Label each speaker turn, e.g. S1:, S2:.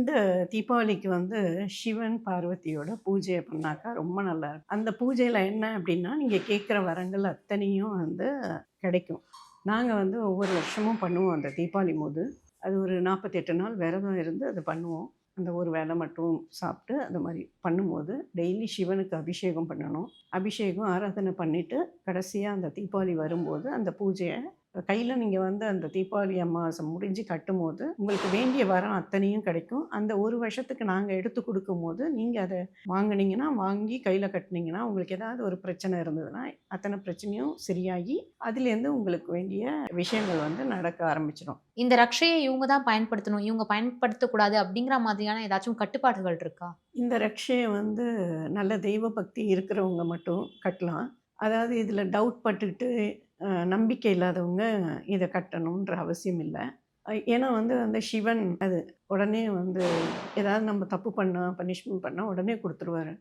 S1: இந்த தீபாவளிக்கு வந்து சிவன், பார்வதியோட பூஜைய பண்ணாக்கா ரொம்ப நல்லாயிருக்கும். அந்த பூஜையில என்ன அப்டின்னா, நீங்க கேட்குற வரங்கள் அத்தனையும் வந்து கிடைக்கும். நாங்க வந்து ஒவ்வொரு வருஷமும் பண்ணுவோம் அந்த தீபாவளிம்போது. அது ஒரு 48 நாள் விரதம் இருந்து அத பண்ணுவோம். அந்த ஒரு வேள மட்டும் சாப்ட்டு, அந்த மாரி பண்ணும்போது, டெய்லி சிவனுக்கு அபிஷேகம் பண்ணணும். அபிஷேகம், ஆராதனை பண்ணிட்டு, கடைசியா அந்த தீபாவளி வரும்போது, அந்த பூஜைய கையில நீங்க வந்து அந்த தீபாவளி அமாவாசை முடிஞ்சு கட்டும்போது, உங்களுக்கு வேண்டிய வரம் அத்தனையும் கிடைக்கும். அந்த 1 வருஷத்துக்கு நாங்க எடுத்து குடுக்கும்போது, நீங்க அத வாங்குனீங்கன்னா, வாங்கி கையில கட்டுனீங்கன்னா, உங்களுக்கு ஏதாவது ஒரு பிரச்சனை இருந்ததுன்னா, அத்தன பிரச்சனையும் சரியாகி, அதிலேருந்து உங்களுக்கு வேண்டிய விஷயங்கள் வந்து நடக்க ஆரம்பிச்சுரும்.
S2: இந்த ரக்ஷைய இவங்க தான் பயன்படுத்தணும். இவங்க பயன்படுத்தக்கூடாது அப்படிங்கிற மாதிரியான ஏதாச்சும் கட்டுப்பாடுகள் இருக்கா?
S1: இந்த ரக்ஷைய வந்து நல்ல தெய்வ பக்தி இருக்கிறவங்க மட்டும் கட்டலாம். அதாவது இதில டவுட் பட்டுக்கிட்டு நம்பிக்கை இல்லாதவங்க இத கட்டணுன்ற அவசியம் இல்ல. ஏன்னா வந்து அந்த சிவன் அது உடனே வந்து ஏதாவது நம்ம தப்பு பண்ணா, பனிஷ்மென்ட் பண்ணா உடனே குடுத்துருவாரு.